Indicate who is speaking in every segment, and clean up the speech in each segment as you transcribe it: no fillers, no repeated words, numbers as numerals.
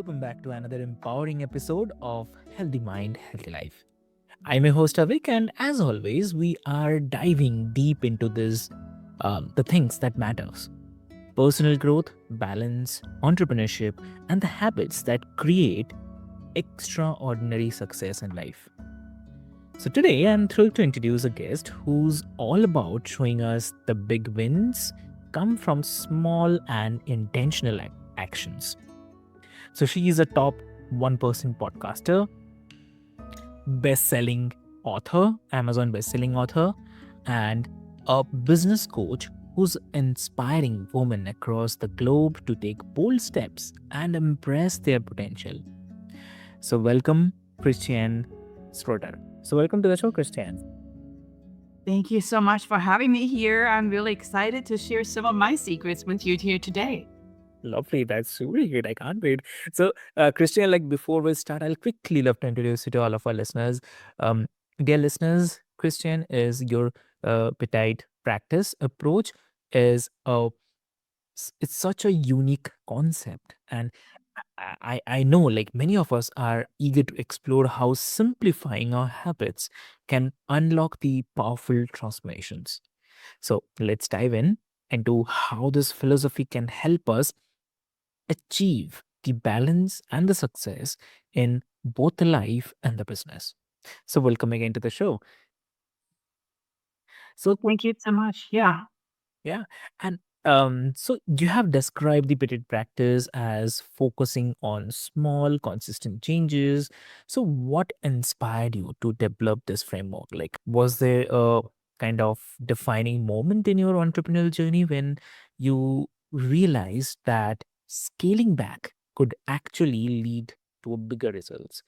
Speaker 1: welcome back to another empowering episode of Healthy Mind, Healthy Life. I'm your host Avik, and as always, we are diving deep into the things that matters: personal growth, balance, entrepreneurship, and the habits that create extraordinary success in life. So today, I'm thrilled to introduce a guest who's all about showing us the big wins come from small and intentional actions. So she is a top 1% podcaster, best-selling author, Amazon best-selling author, and a business coach who's inspiring women across the globe to take bold steps and embrace their potential. So welcome, Christiane Schroeter. So welcome to the show, Christiane.
Speaker 2: Thank you so much for having me here. I'm really excited to share some of my secrets with you here today.
Speaker 1: Lovely. That's really great. I can't wait. So, Christian, like before we start, I'll quickly love to introduce you to all of our listeners. Um, Dear listeners, Christian is your Petite practice approach is it's such a unique concept, and I know like many of us are eager to explore how simplifying our habits can unlock the powerful transformations. So let's dive in into how this philosophy can help us achieve the balance and the success in both the life and the business. So, welcome again to the show. So,
Speaker 2: Thank you so much. Yeah.
Speaker 1: yeah, and so you have described the Petit practice as focusing on small, consistent changes. So, what inspired you to develop this framework? Like, was there a kind of defining moment in your entrepreneurial journey when you realized that scaling back could actually lead to bigger results?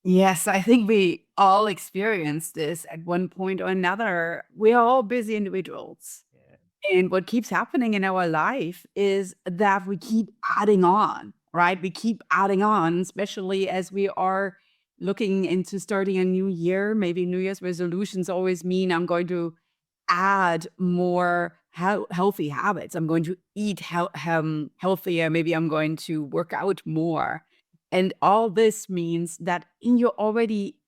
Speaker 2: Yes, I think we all experience this at one point or another. We are all busy individuals.
Speaker 1: Yeah.
Speaker 2: And what keeps happening in our life is that we keep adding on, right? We keep adding on, especially as we are looking into starting a new year. Maybe New Year's resolutions always mean I'm going to add more healthy habits. I'm going to eat healthier. Maybe I'm going to work out more. And all this means that in your already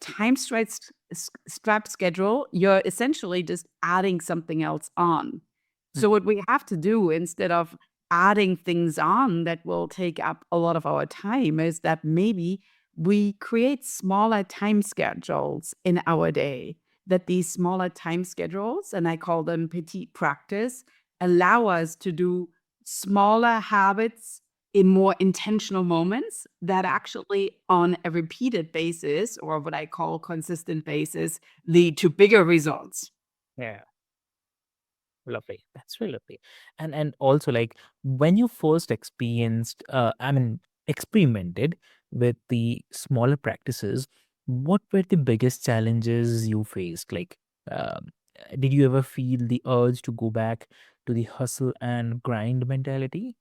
Speaker 2: strapped schedule, you're essentially just adding something else on.
Speaker 1: Mm.
Speaker 2: So what we have to do instead of adding things on that will take up a lot of our time is that maybe we create smaller time schedules in our day. That these smaller time schedules, and I call them petite practice, allow us to do smaller habits in more intentional moments that actually on a repeated basis, or what I call consistent basis, lead to bigger results.
Speaker 1: Yeah. Lovely. That's really lovely. And also like when you first experimented with the smaller practices, what were the biggest challenges you faced? Like did you ever feel the urge to go back to the hustle and grind mentality?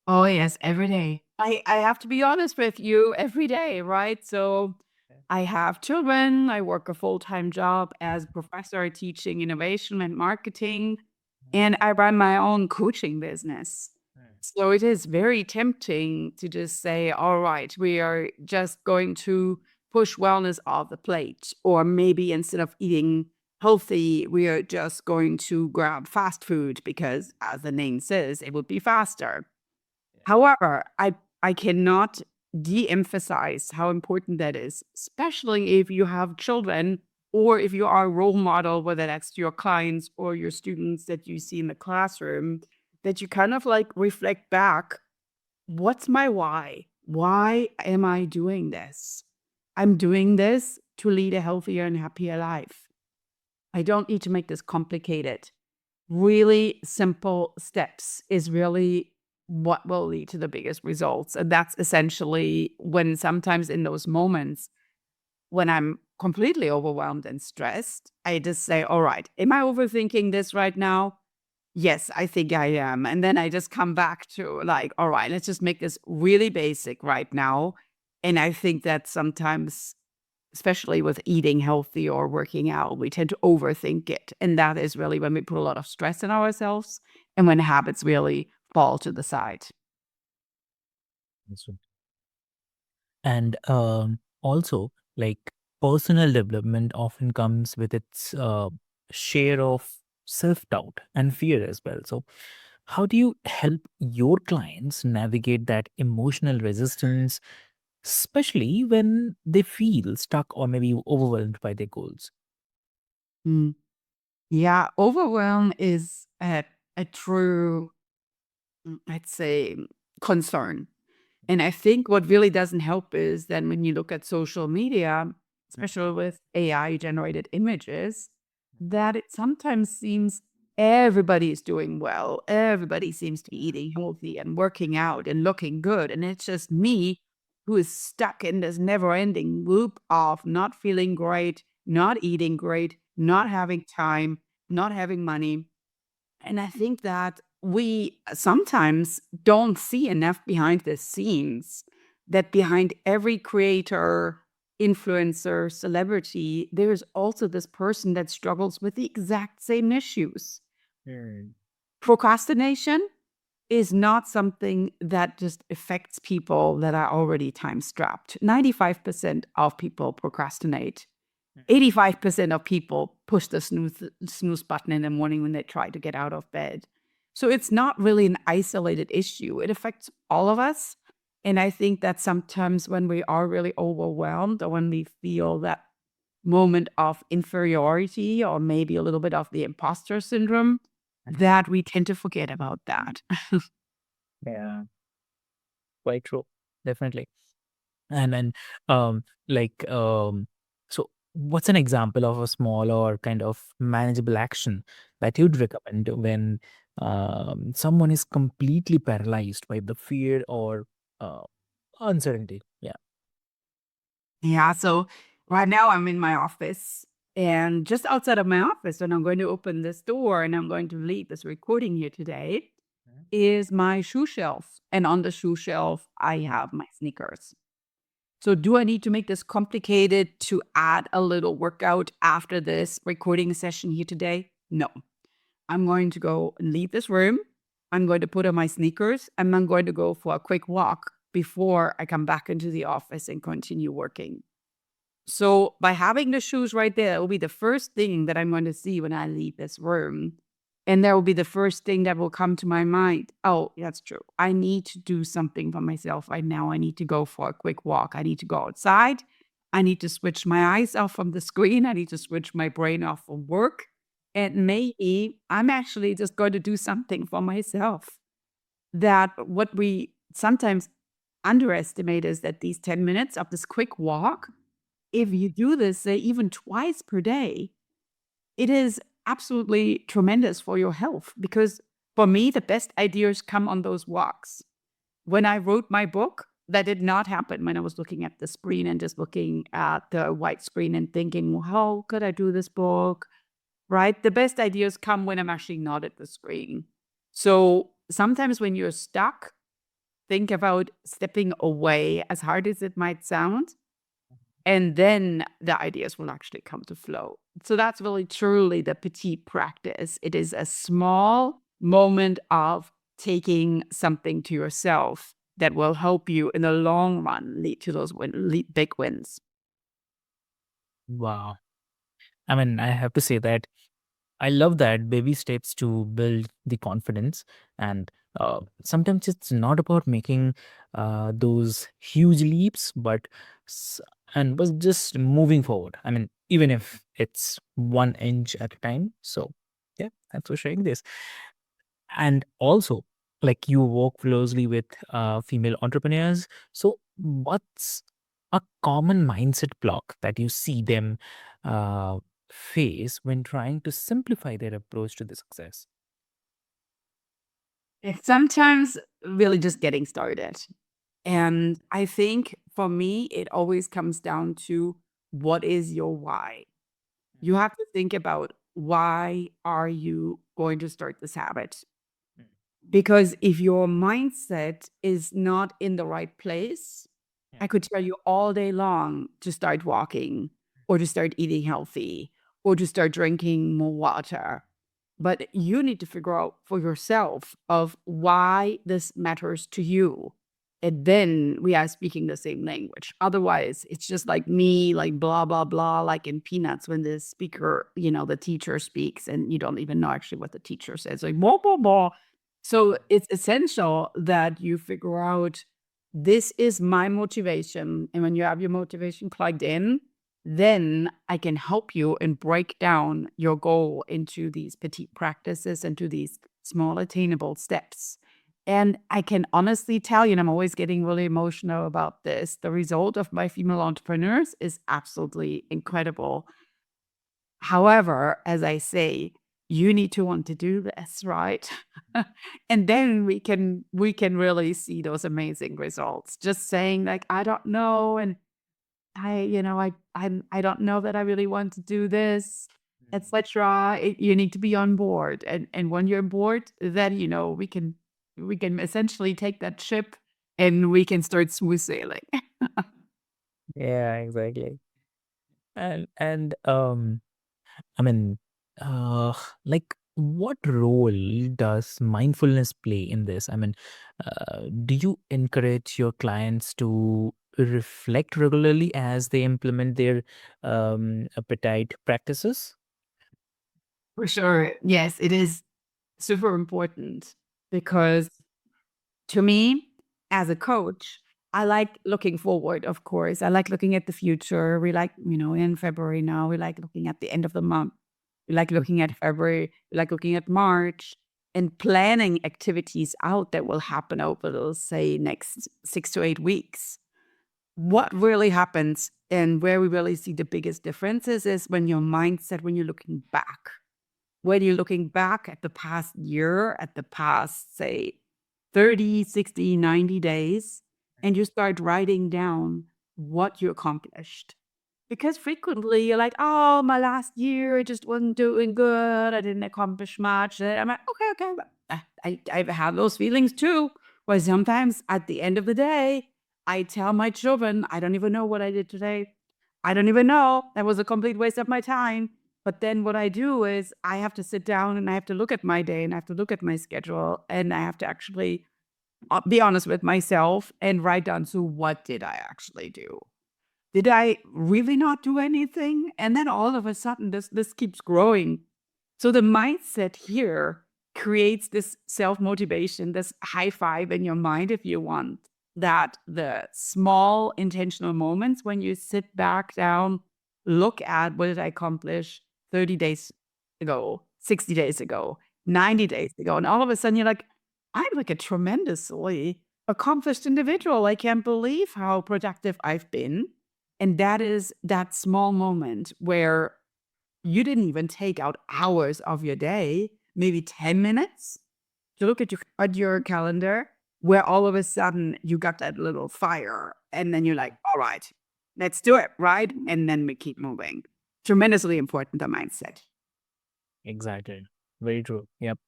Speaker 2: Oh, yes, every day. I have to be honest with you, every day, right? So
Speaker 1: Yeah.
Speaker 2: I have children. I work a full-time job as a professor teaching innovation and marketing, and I run my own coaching business.
Speaker 1: Mm.
Speaker 2: So it is very tempting to just say, all right, we are just going to push wellness off the plate. Or maybe instead of eating healthy, we are just going to grab fast food because, as the name says, it would be faster. However, I cannot de-emphasize how important that is, especially if you have children or if you are a role model, whether that's your clients or your students that you see in the classroom, that you kind of like reflect back, what's my why? Why am I doing this? I'm doing this to lead a healthier and happier life. I don't need to make this complicated. Really simple steps is really what will lead to the biggest results. And that's essentially when sometimes in those moments when I'm completely overwhelmed and stressed, I just say, all right, am I overthinking this right now? Yes, I think I am. And then I just come back to like, all right, let's just make this really basic right now. And I think that sometimes, especially with eating healthy or working out, we tend to overthink it. And that is really when we put a lot of stress on ourselves and when habits really fall to the side.
Speaker 1: So- And also, like personal development often comes with its share of self doubt and fear as well. So, how do you help your clients navigate that emotional resistance, especially when they feel stuck or maybe overwhelmed by their goals?
Speaker 2: Mm. Yeah, overwhelm is a true, I'd say, concern. And I think what really doesn't help is then when you look at social media, especially with AI generated images, that it sometimes seems everybody is doing well. Everybody seems to be eating healthy and working out and looking good. And it's just me who is stuck in this never ending loop of not feeling great, not eating great, not having time, not having money. And I think that we sometimes don't see enough behind the scenes, that behind every creator, influencer, celebrity, there's also this person that struggles with the exact same issues.
Speaker 1: Mm.
Speaker 2: Procrastination is not something that just affects people that are already time strapped. 95% of people procrastinate. 85% of people push the snooze button in the morning when they try to get out of bed. So it's not really an isolated issue. It affects all of us. And I think that sometimes when we are really overwhelmed or when we feel that moment of inferiority or maybe a little bit of the imposter syndrome, that we tend to forget about that.
Speaker 1: Yeah, quite true. Definitely. And then, like, so what's an example of a small or kind of manageable action that you'd recommend when someone is completely paralyzed by the fear or uh, uncertainty? Yeah.
Speaker 2: Yeah, so right now I'm in my office and just outside of my office, and I'm going to open this door and I'm going to leave this recording here today, is my shoe shelf. And on the shoe shelf, I have my sneakers. So, do I need to make this complicated to add a little workout after this recording session here today? No. I'm going to go and leave this room. I'm going to put on my sneakers and I'm going to go for a quick walk before I come back into the office and continue working. So by having the shoes right there, it will be the first thing that I'm going to see when I leave this room. And that will be the first thing that will come to my mind. Oh, that's true. I need to do something for myself right now. I need to go for a quick walk. I need to go outside. I need to switch my eyes off from the screen. I need to switch my brain off from work. And maybe I'm actually just going to do something for myself. That what we sometimes underestimate is that these 10 minutes of this quick walk, if you do this, say, even twice per day, it is absolutely tremendous for your health because for me, the best ideas come on those walks. When I wrote my book, that did not happen when I was looking at the screen and just looking at the white screen and thinking, well, how could I do this book? Right? The best ideas come when I'm actually not at the screen. So sometimes when you're stuck, think about stepping away, as hard as it might sound, and then the ideas will actually come to flow. So that's really truly the Petite practice. It is a small moment of taking something to yourself that will help you in the long run lead to those big wins.
Speaker 1: Wow. I mean, I have to say that I love that baby steps to build the confidence. And sometimes it's not about making those huge leaps, but s- but just moving forward. I mean, even if it's 1 inch at a time. So yeah, thanks for sharing this. And also, like you work closely with female entrepreneurs. So what's a common mindset block that you see them uh, face when trying to simplify their approach to the success?
Speaker 2: It's sometimes really just getting started. And I think for me, it always comes down to what is your why? You have to think about why are you going to start this habit?
Speaker 1: Mm,
Speaker 2: Because if your mindset is not in the right place,
Speaker 1: yeah,
Speaker 2: I could tell you all day long to start walking or to start eating healthy or to start drinking more water. But you need to figure out for yourself of why this matters to you. And then we are speaking the same language. Otherwise, it's just like me, like blah, blah, blah, like in Peanuts when the speaker, the teacher speaks and you don't even know actually what the teacher says. Like, blah, blah, blah. So it's essential that you figure out this is my motivation. And when you have your motivation plugged in, then I can help you and break down your goal into these petite practices, into these small attainable steps. And I can honestly tell you, and I'm always getting really emotional about this, the result of my female entrepreneurs is absolutely incredible. However, as I say, you need to want to do this, right? And then we can really see those amazing results. Just saying like, I don't know, and I don't know that I really want to do this, etc. You need to be on board, and when you're on board, then we can essentially take that ship and we can start smooth sailing.
Speaker 1: Yeah, exactly. And I mean, uh, like, what role does mindfulness play in this? I mean, do you encourage your clients to reflect regularly as they implement their appetite practices?
Speaker 2: For sure. Yes, it is super important because to me, as a coach, I like looking forward, of course. I like looking at the future. We like, in February now, we like looking at the end of the month. We like looking at February, we like looking at March and planning activities out that will happen over those, say, next 6 to 8 weeks. What really happens and where we really see the biggest differences is when your mindset, when you're looking back. When you're looking back at the past year, at the past, say, 30, 60, 90 days, and you start writing down what you accomplished. Because frequently you're like, oh, my last year, it just wasn't doing good. I didn't accomplish much. And I'm like, okay, okay. But I've had those feelings too. Where sometimes at the end of the day, I tell my children, I don't even know what I did today. I don't even know. That was a complete waste of my time. But then what I do is I have to sit down and I have to look at my day and I have to look at my schedule and I have to actually be honest with myself and write down, so what did I actually do? Did I really not do anything? And then all of a sudden, this keeps growing. So the mindset here creates this self-motivation, this high five in your mind, if you want, that the small intentional moments when you sit back down, look at what did I accomplish 30 days ago, 60 days ago, 90 days ago, and all of a sudden you're like, I'm like a tremendously accomplished individual. I can't believe how productive I've been. And that is that small moment where you didn't even take out hours of your day, maybe 10 minutes to look at your calendar, where all of a sudden you got that little fire. And then you're like, all right, let's do it, right? And then we keep moving. Tremendously important, the mindset.
Speaker 1: Exactly. Very true. Yep.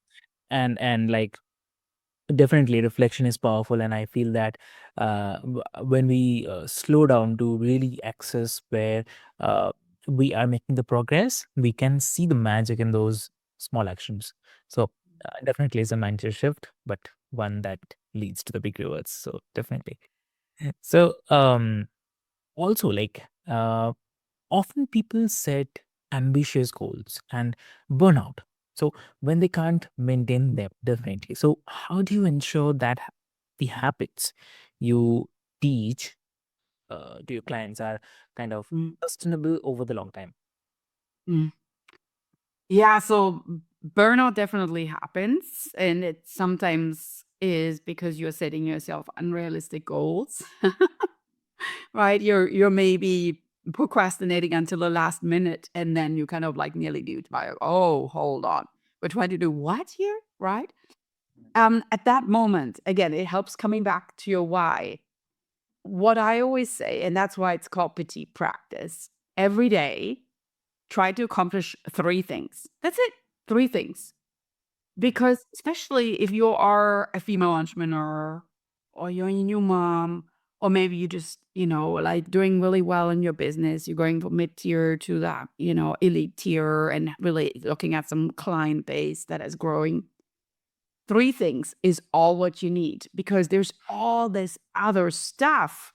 Speaker 1: And like, definitely, reflection is powerful, and I feel that when we slow down to really access where uh, we are making the progress, we can see the magic in those small actions. So definitely, it's a mindset shift, but one that leads to the big rewards. So definitely. So also, like, often people set ambitious goals and burn out. So when they can't maintain them, definitely. So how do you ensure that the habits you teach to your clients are kind of
Speaker 2: Mm,
Speaker 1: sustainable over the long time?
Speaker 2: mm. Yeah, so burnout definitely happens, and it sometimes is because you're setting yourself unrealistic goals. Right? You're maybe procrastinating until the last minute, and then you kind of like nearly do it by, oh, hold on. We're trying to do what here? Right? At that moment, again, it helps coming back to your why. What I always say, and that's why it's called petite practice. Every day, try to accomplish three things. That's it. Three things. Because especially if you are a female entrepreneur or you're a new mom, or maybe you just, like doing really well in your business, you're going from mid-tier to that, elite tier and really looking at some client base that is growing. three things is all what you need, because there's all this other stuff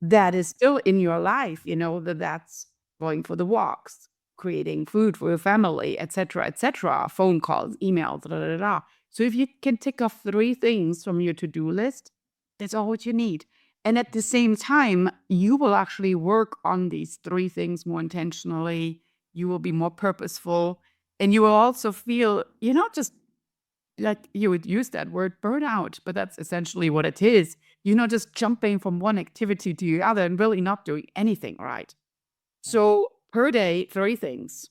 Speaker 2: that is still in your life, that's going for the walks, creating food for your family, et cetera, phone calls, emails, da, da, da, da. So if you can tick off three things from your to-do list, that's all what you need. And at the same time, you will actually work on these three things more intentionally. You will be more purposeful, and you will also feel you're not just, like, you would use that word burnout, but that's essentially what it is. You're not just jumping from one activity to the other and really not doing anything right. So per day, three things.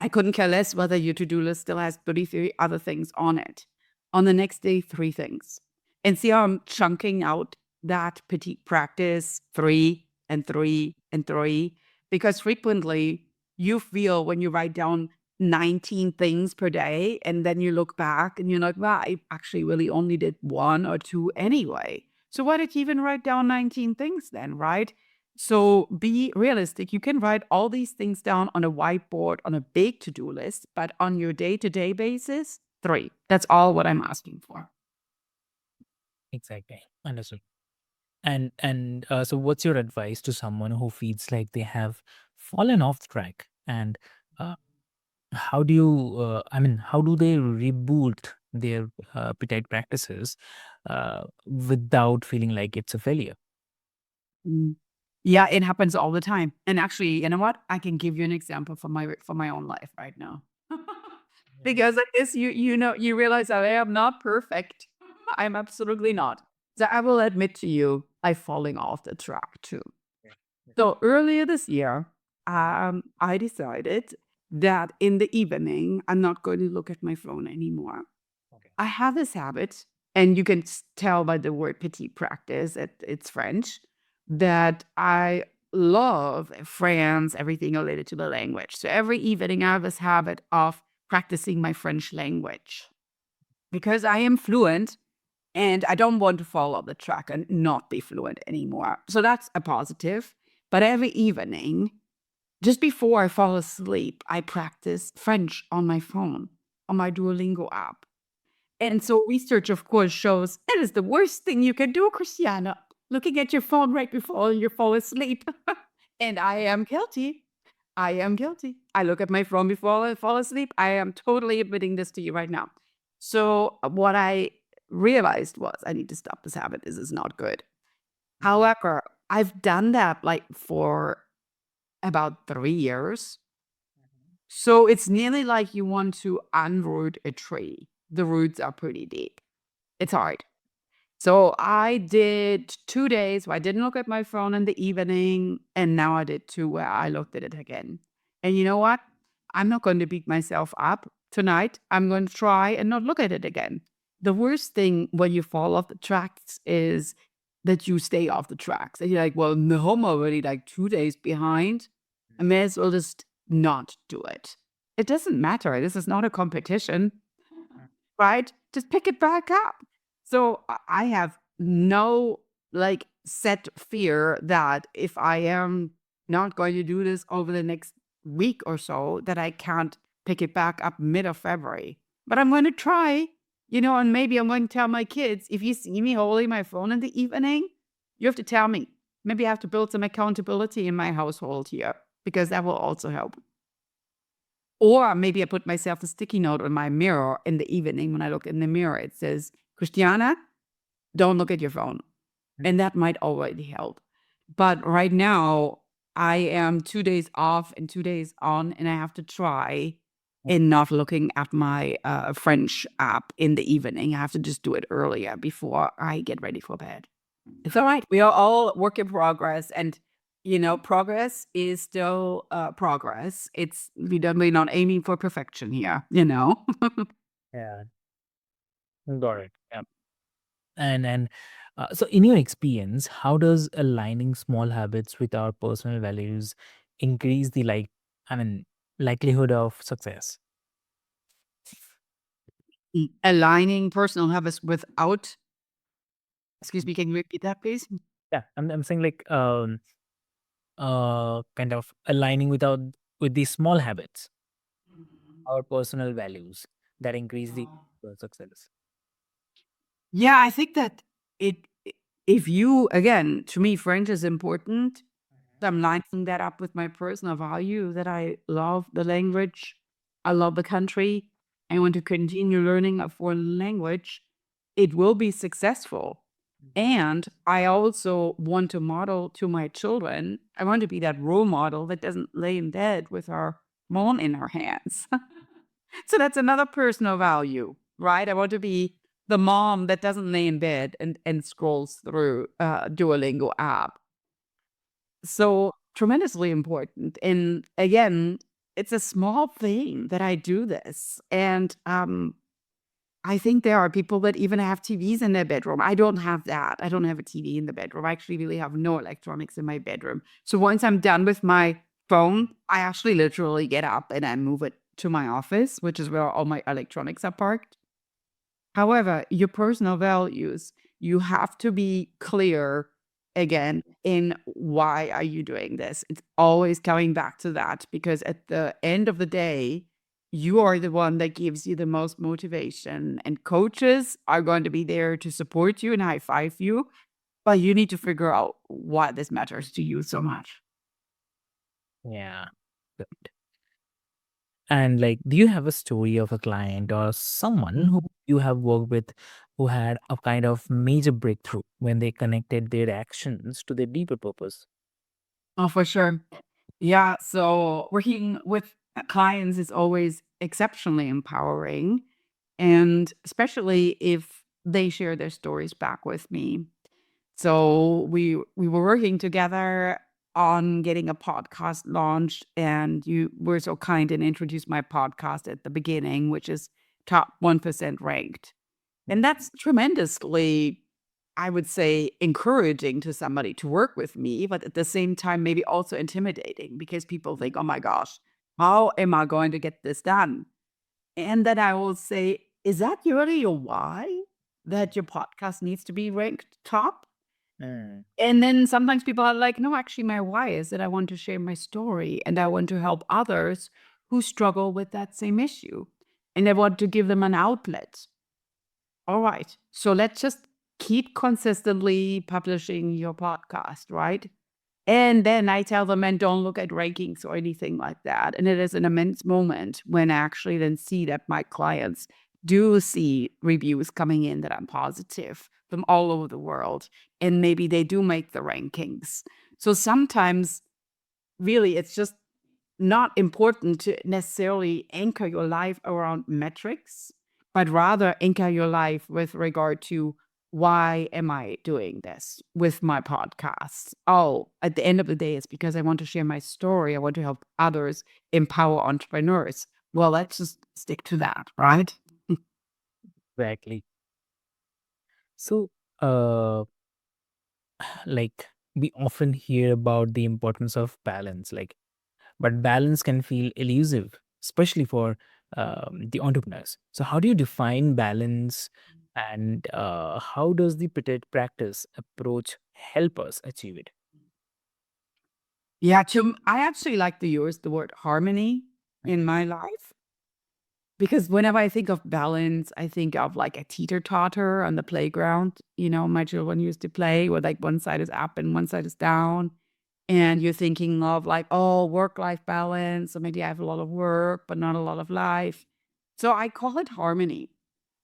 Speaker 2: I couldn't care less whether your to-do list still has 33 other things on it. On the next day, three things. And see how I'm chunking out that petite practice, three and three and three, because frequently you feel when you write down 19 things per day and then you look back and you're like, well, I actually really only did one or two anyway. So why did you even write down 19 things then, right? So be realistic. You can write all these things down on a whiteboard on a big to-do list, but on your day-to-day basis, three. That's all what I'm asking for.
Speaker 1: Exactly. Understood. And so what's your advice to someone who feels like they have fallen off track, and uh, how do you how do they reboot their appetite practices without feeling like it's a failure?
Speaker 2: Mm. Yeah, it happens all the time. And actually, you know what? I can give you an example from my own life right now.
Speaker 1: Yeah.
Speaker 2: Because I guess you realize I am not perfect. I'm absolutely not. So I will admit to you, I'm falling off the track too.
Speaker 1: Yeah. Yeah.
Speaker 2: So earlier this year,
Speaker 1: Mhm.
Speaker 2: I decided that in the evening, I'm not going to look at my phone anymore.
Speaker 1: Okay.
Speaker 2: I have this habit, and you can tell by the word petite practice, it's French, that I love France, everything related to the language. So every evening, I have this habit of practicing my French language because I am fluent and I don't want to fall off the track and not be fluent anymore. So that's a positive. But every evening, just before I fall asleep, I practice French on my phone, on my Duolingo app. And so research, of course, shows it is the worst thing you can do, Christiana, looking at your phone right before you fall asleep. And I am guilty. I am guilty. I look at my phone before I fall asleep. I am totally admitting this to you right now. So what I realized was I need to stop this habit. This is not good.
Speaker 1: Mhm.
Speaker 2: However, I've done that like for about 3 years.
Speaker 1: Mhm.
Speaker 2: So it's nearly like you want to unroot a tree. The roots are pretty deep. It's hard. So I did 2 days where I didn't look at my phone in the evening, and now I did 2 where I looked at it again. And you know what? I'm not going to beat myself up tonight. I'm going to try and not look at it again. The worst thing when you fall off the tracks is that you stay off the tracks. And you're like, well, no, I'm already like 2 days behind. I may as well just not do it. It doesn't matter. This is not a competition, right? Just pick it back up. So I have no like set fear that if I am not going to do this over the next week or so, that I can't pick it back up mid of February. But I'm going to try, and maybe I'm going to tell my kids, if you see me holding my phone in the evening, you have to tell me. Maybe I have to build some accountability in my household here because that will also help. Or maybe I put myself a sticky note on my mirror in the evening when I look in the mirror. It says, Christiana, don't look at your phone. And that might already help. But right now, I am 2 days off and 2 days on, and I have to try in not looking at my French app in the evening. I have to just do it earlier before I get ready for bed. It's all right. We are all work in progress, and progress is still progress. We're not aiming for perfection here.
Speaker 1: Yeah, got it. Yeah. And so in your experience, how does aligning small habits with our personal values increase the I mean likelihood of success?
Speaker 2: Aligning personal habits without, excuse me, can you repeat that, please?
Speaker 1: Yeah, I'm saying like kind of aligning with these small habits, our personal values that increase the success.
Speaker 2: Yeah, I think that it if you again, to me, French is important. I'm lining that up with my personal value that I love the language, I love the country, I want to continue learning a foreign language. It will be successful. And I also want to model to my children. I want to be that role model that doesn't lay in bed with our phone in our hands. So that's another personal value, right? I want to be the mom that doesn't lay in bed and scrolls through Duolingo app. So tremendously important. And again, it's a small thing that I do this. And I think there are people that even have TVs in their bedroom. I don't have that. I don't have a TV in the bedroom. I actually really have no electronics in my bedroom. So once I'm done with my phone, I actually literally get up and I move it to my office, which is where all my electronics are parked. However, your personal values, you have to be clear again in why are you doing this? It's always coming back to that because at the end of the day, you are the one that gives you the most motivation, and coaches are going to be there to support you and high five you, but you need to figure out why this matters to you so much.
Speaker 1: Yeah. Good. And like, do you have a story of a client or someone who you have worked with who had a kind of major breakthrough when they connected their actions to their deeper purpose?
Speaker 2: Oh, for sure. Yeah, so working with clients is always exceptionally empowering, and especially if they share their stories back with me. So we were working together on getting a podcast launched, and you were so kind and introduced my podcast at the beginning, which is top 1% ranked. And that's tremendously, I would say, encouraging to somebody to work with me, but at the same time, maybe also intimidating because people think, oh my gosh, how am I going to get this done? And then I will say, is that really your why that your podcast needs to be ranked top?
Speaker 1: Mm.
Speaker 2: And then sometimes people are like, no, actually, my why is that I want to share my story and I want to help others who struggle with that same issue. And I want to give them an outlet. All right. So let's just keep consistently publishing your podcast, right? And then I tell them, and don't look at rankings or anything like that. And it is an immense moment when I actually then see that my clients do see reviews coming in that I'm positive from all over the world. And maybe they do make the rankings. So sometimes really it's just not important to necessarily anchor your life around metrics, but rather anchor your life with regard to why am I doing this with my podcast? Oh, at the end of the day, it's because I want to share my story. I want to help others empower entrepreneurs. Well, let's just stick to that, right?
Speaker 1: Exactly. So, uh, like we often hear about the importance of balance, like, but balance can feel elusive, especially for the entrepreneurs. So, how do you define balance, and how does the Petite practice approach help us achieve it?
Speaker 2: Yeah, I actually like to use the word harmony in my life. Because whenever I think of balance, I think of like a teeter-totter on the playground. You know, my children used to play where like one side is up and one side is down. And you're thinking of like, oh, work-life balance. So maybe I have a lot of work, but not a lot of life. So I call it harmony.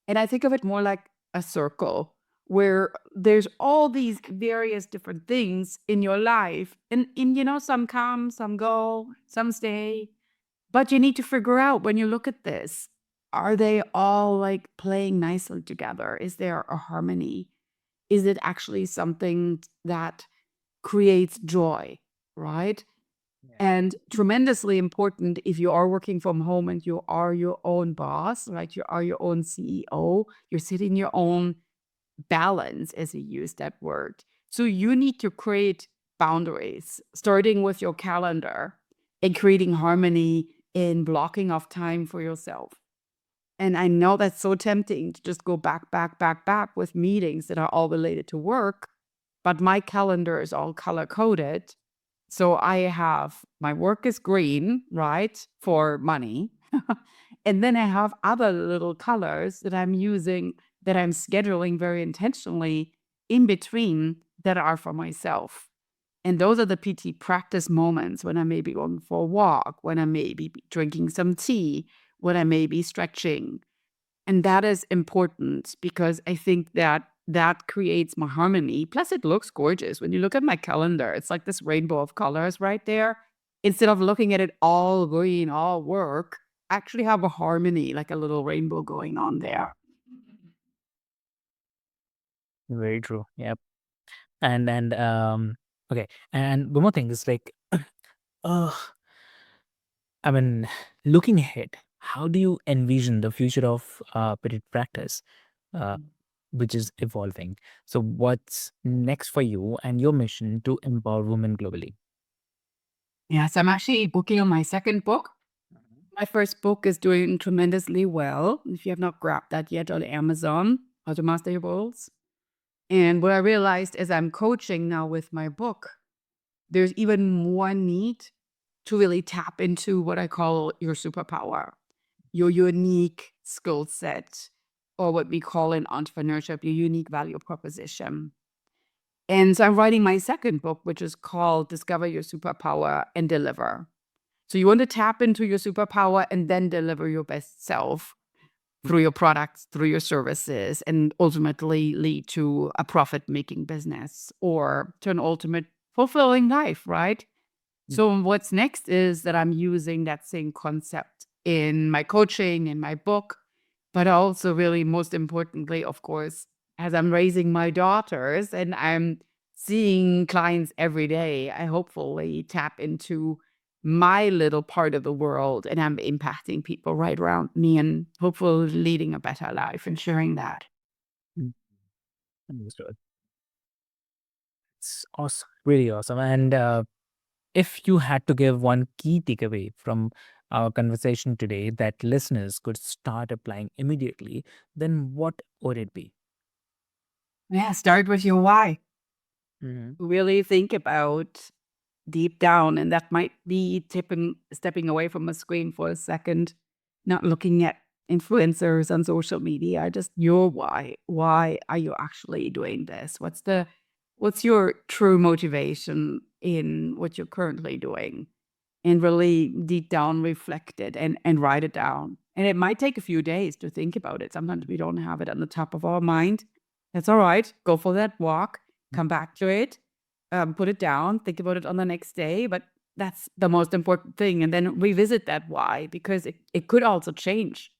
Speaker 2: And I think of it more like a circle where there's all these various different things in your life. And you know, some come, some go, some stay. But you need to figure out when you look at this, are they all like playing nicely together? Is there a harmony? Is it actually something that creates joy, right?
Speaker 1: Yeah.
Speaker 2: And tremendously important if you are working from home and you are your own boss, right? You are your own CEO, you're setting your own balance, as you use that word. So you need to create boundaries, starting with your calendar and creating harmony in blocking off time for yourself. And I know that's so tempting to just go back, back, back, back with meetings that are all related to work, but my calendar is all color coded. So I have my work is green, right, for money. And then I have other little colors that I'm using that I'm scheduling very intentionally in between that are for myself. And those are the PT practice moments when I may be going for a walk, when I may be drinking some tea, when I may be stretching. And that is important because I think that that creates more harmony. Plus, it looks gorgeous. When you look at my calendar, it's like this rainbow of colors right there. Instead of looking at it all green, all work, I actually have a harmony, like a little rainbow going on there.
Speaker 1: Very true. Yep. And okay. And one more thing is like, uh, I mean, looking ahead, how do you envision the future of Petite practice, uh, which is evolving? So, what's next for you and your mission to empower women globally?
Speaker 2: Yes, I'm actually working on my second book. My first book is doing tremendously well. If you have not grabbed that yet on Amazon, How to Master Your Goals. And what I realized as I'm coaching now with my book, there's even more need to really tap into what I call your superpower, your unique skill set, or what we call in entrepreneurship, your unique value proposition. And so I'm writing my second book, which is called Discover Your Superpower and Deliver. So you want to tap into your superpower and then deliver your best self through your products, through your services, and ultimately lead to a profit making business or to an ultimate fulfilling life, right? So what's next is that I'm using that same concept in my coaching, in my book, but also really most importantly, of course, as I'm raising my daughters and I'm seeing clients every day, I hopefully tap into my little part of the world and I'm impacting people right around me and hopefully leading a better life and sharing that.
Speaker 1: Mm, understood. It's awesome, really awesome. And if you had to give one key takeaway from our conversation today that listeners could start applying immediately, then what would it be?
Speaker 2: Yeah, start with your why.
Speaker 1: Hmm.
Speaker 2: Really think about deep down, and that might be stepping away from a screen for a second, not looking at influencers on social media, just your why. Why are you actually doing this? What's your true motivation in what you're currently doing? And really deep down reflect it and write it down. And it might take a few days to think about it. Sometimes we don't have it on the top of our mind. That's all right. Go for that walk, come back to it, put it down, think about it on the next day. But that's the most important thing. And then revisit that why because it could also change.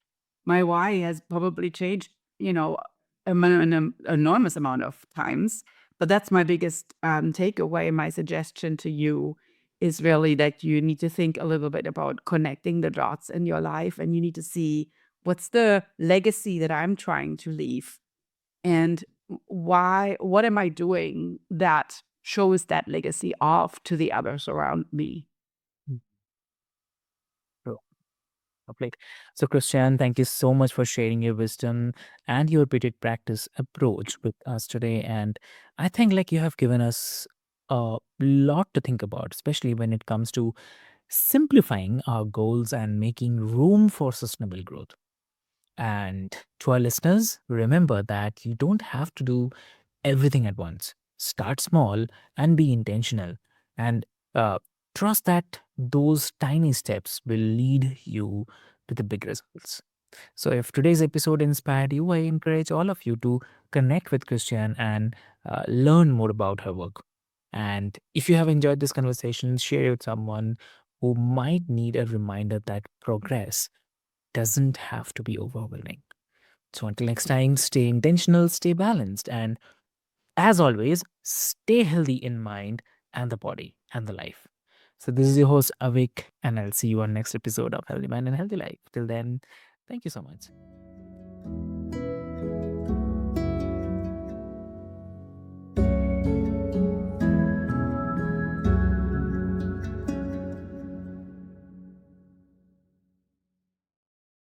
Speaker 2: My why has probably changed, an enormous amount of times. But that's my biggest takeaway. My suggestion to you is really that you need to think a little bit about connecting the dots in your life and you need to see what's the legacy that I'm trying to leave and what am I doing that shows that legacy off to the others around me.
Speaker 1: True. Lovely. So, Christian, thank you so much for sharing your wisdom and your repeated practice approach with us today. And I think like you have given us a lot to think about, especially when it comes to simplifying our goals and making room for sustainable growth. And to our listeners, remember that you don't have to do everything at once. Start small and be intentional. And uh, trust that those tiny steps will lead you to the big results. So, if today's episode inspired you, I encourage all of you to connect with Christian and learn more about her work. And if you have enjoyed this conversation, share it with someone who might need a reminder that progress doesn't have to be overwhelming. So, until next time, stay intentional, stay balanced, and as always, stay healthy in mind and the body and the life. So, this is your host, Avik, and I'll see you on next episode of Healthy Mind and Healthy Life. Till then, thank you so much.